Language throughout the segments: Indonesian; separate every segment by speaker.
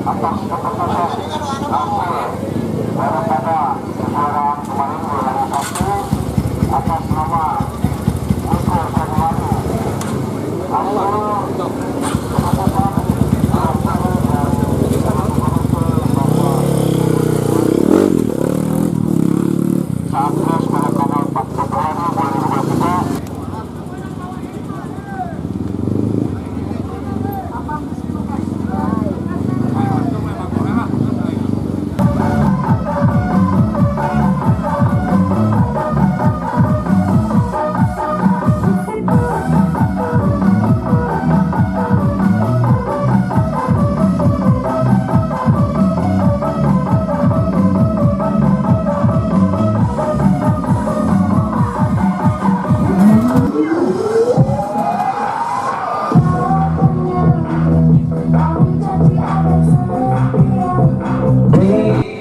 Speaker 1: atas keputusan hasil daripada kejuaraan kemarin 2001 atas nama Ukur Januari hasil keputusan saat terus pada tanggal 4 Februari 2023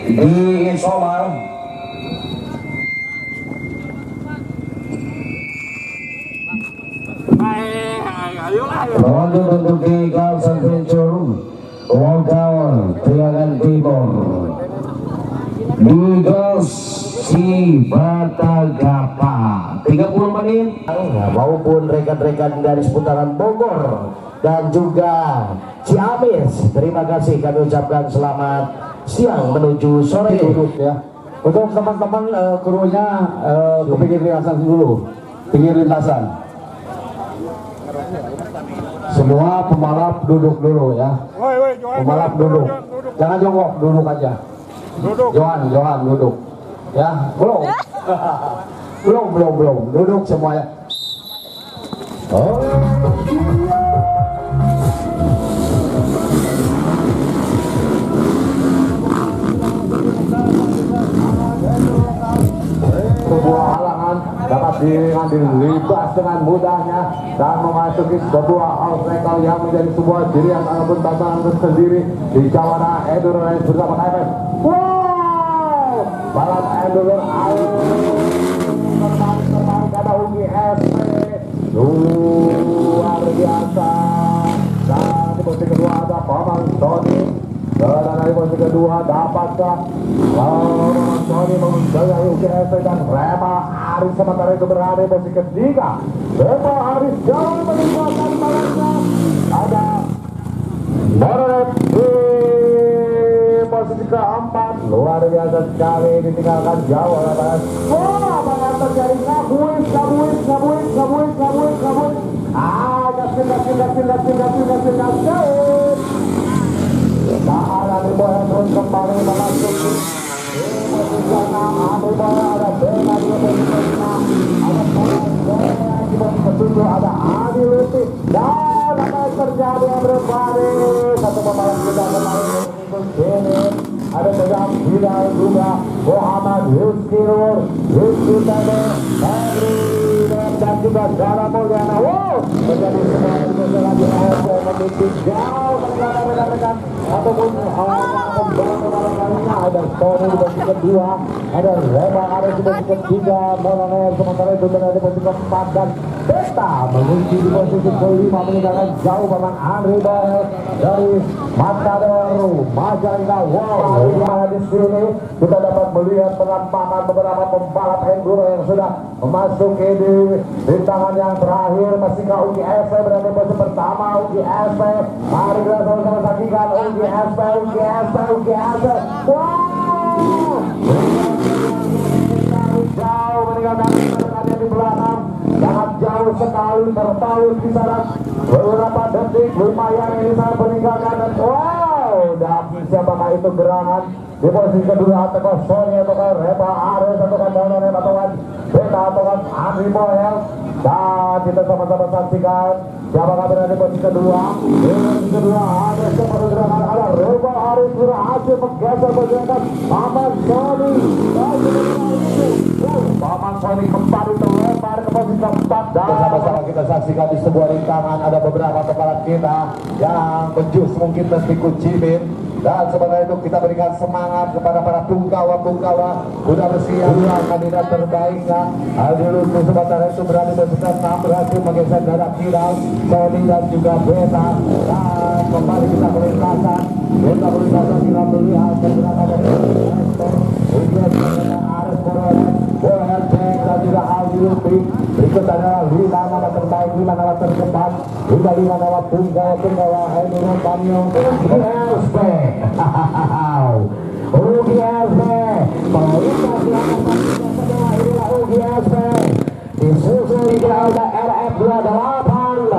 Speaker 2: di Somar. Ronde untuk di kawasan Venture Wall Tower Triangan Timur di Gas Si Batagapa 30 menit maupun rekan-rekan dari seputaran Bogor dan juga Ciamis. Terima kasih kami ucapkan selamat siang menuju sore ya. Untuk teman-teman krunya ke pinggir lintasan dulu, pinggir lintasan. Semua pembalap duduk dulu ya. Pembalap duduk, jangan jongkok, duduk aja. Johan duduk. Ya, belum, duduk semuanya. Oh. Sebuah halangan dapat diambil libas dengan mudahnya dan memasuki sebuah obstacle yang menjadi sebuah dirian ataupun tantangan tersendiri di Jawana Endurance bersama KFM. Wow, balap Endurance terbang ada Ugi SP luar biasa. Dan di posisi kedua ada Paman Sony. Dan dari posisi kedua dapatkah Sony menjaga UGSP dan Rema Aris, sementara itu berada di posisi ketiga. Rema Aris jauh meninggalkan balapnya. Ada Moret di posisi keempat, luar biasa sekali, ditinggalkan jauh oleh Barat. Wah, apa yang terjadi? Ngabuin. Gaskin. Nah, di bawah terus kembali memasuki posisi 6. Di bawah ada Bena di posisi 6, ada Bena di posisi 7, ada Adi Luti. Dan apa yang terjadi everybody? Satu pembalap kita kembali mengikut sini. Ada Tegam Bidal juga, Muhammad Rizky Nur, Rizky Tebe, Henry dan juga Zara Mulyana. Wow, menjadi semua juga lagi memiliki jauh meninggalkan rekan-rekan ataupun ada Tony di posisi kedua, ada Rema ada di posisi ketiga, Mononer sementara itu berada di posisi keempat, dan Beta mengunci di posisi kelima meninggalkan jauh Bang Andri Bael dari Matador Majalengka. Wow, di sini kita dapat melihat penampakan beberapa pembalap enduro yang sudah memasuki di rintangan yang terakhir. Masihkah UGSP berada di posisi pertama? UGSP, mari kita sama-sama saksikan UGSP. Wow, jauh meninggalkan rekannya di belakang, sangat jauh sekali, terpaut di sana beberapa detik, lumayan ini saya meninggalkan. Dan wow, dan siapakah itu gerangan di posisi kedua? Ataukah Sony, ataukah Reba Ares, ataukah Mononer, ataukah Beta, ataukah Andri Boel? Dan kita sama-sama saksikan siapakah berada di posisi kedua. Di posisi kedua ada siapa gerangan, ada Reba Ares berhasil menggeser posisi Paman Sony. Paman Sony kembali terlempar ke posisi keempat. Dan sama-sama kita saksikan di sebuah rintangan ada beberapa pembalap kita yang menjus mungkin mesti kucipin Dan sebenarnya itu kita berikan semangat kepada para punggawa-punggawa kuda besi yang kandidat terbaiknya. Aldi Lutfi sementara itu berani bersekat 6 berhasil menggeser darah Kiral, Sony dan juga Beta. Dan kembali kita perlintasan kita melihat pergerakan dari Ujian Aris Koronet, Bohan Cek dan juga Aldi Lutfi. Berikut adalah 5 nama terbaik, 5 nama terdepan, juga 5 nama punggawa Henry Banyo UGSP. UGSP kualitas yang adalah inilah UGSP disusul di Alda RF28,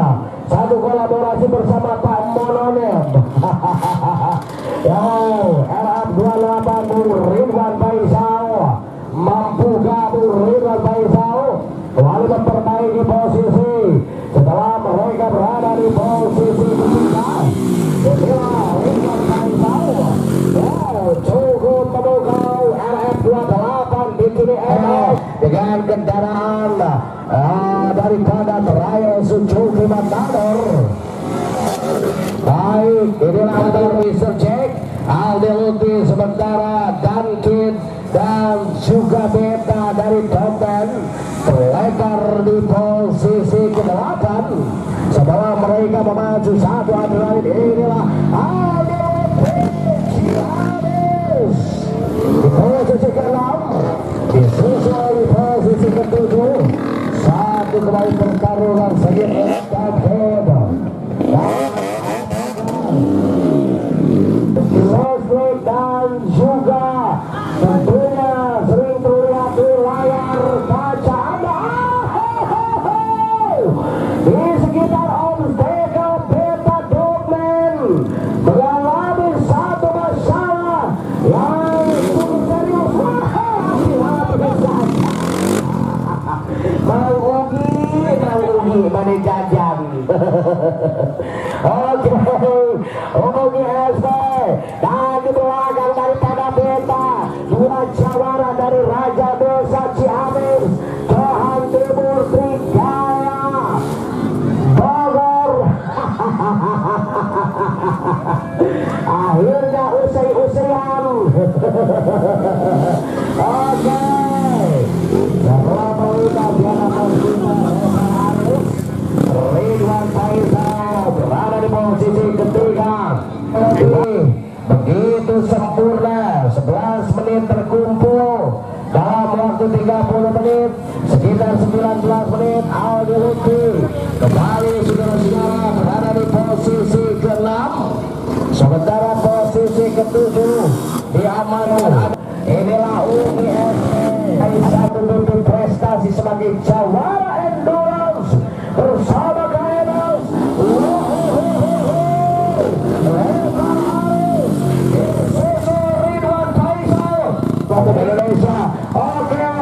Speaker 2: satu kolaborasi bersama Pak Mononem. RF28 Bung Ridwan Faisal mampu gabung Ridwan Faisal kembali memperbaiki posisi setelah mereka berada di posisi ketiga. Ridwan Faisal cukup memukau RF28 di sini dengan kendaraan daripada Raya Suzuki Matador. Baik, inilah adalah Mr. Jack, Aldi Lutfi sementara Dunkin dan juga Beta dari Domen terlekar di posisi ke-8 setelah mereka memaju satu adrenalin. Inilah Aldi Lutfi di posisi ke-6 disusul di posisi ke-7 satu kembali pertarungan sedikit dan Beta dan juga tentunya sering terlihat di layar kaca Anda di sekitar obstacle Beta Domen mengalami satu masalah yang cukup serius. Mau Ugi mana jajan. Oke, UGSP dan di belakang daripada Beta dua jawara dari Raja Desa Ciamis, Johan Timur Trigaya Bogor. Akhirnya usai-usaian. Oke, setelah meludah biara kita Ridwan Faisal berada di posisi ketiga. Begitu sempurna 11 menit terkumpul dalam waktu 30 menit, sekitar 19 menit Aldi Lutfi kembali saudara-saudara berada di posisi ke-6, sementara posisi ke-7 diamankan. Inilah UGSP satu titik prestasi sebagai jawara endurance bersama KNS Ridwan Faisal Indonesia. Oke,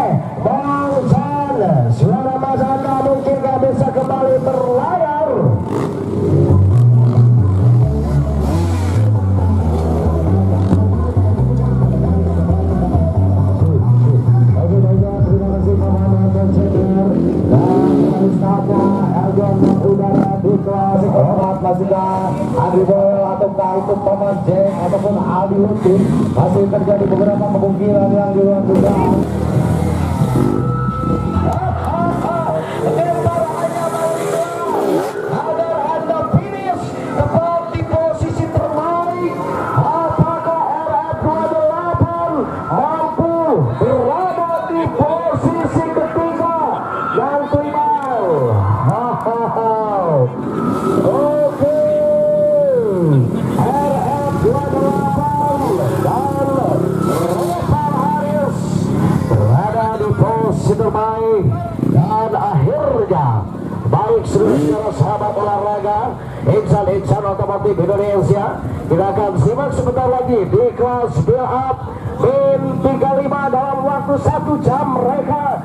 Speaker 2: Bang San, suara Mas Anda mungkin gak bisa kembali berlayar. Itu Paman Jack ataupun Aldi Lutfi masih terjadi beberapa kemungkinan yang di luar dugaan. Anda finish tepat di posisi terbaik. Apakah RF28 mampu berada di posisi ketiga dan final? Oke. Terbaik dan akhirnya baik seluruh sahabat olahraga insan otomotif Indonesia, kita akan simak sebentar lagi di kelas build up min 35 dalam waktu 1 jam mereka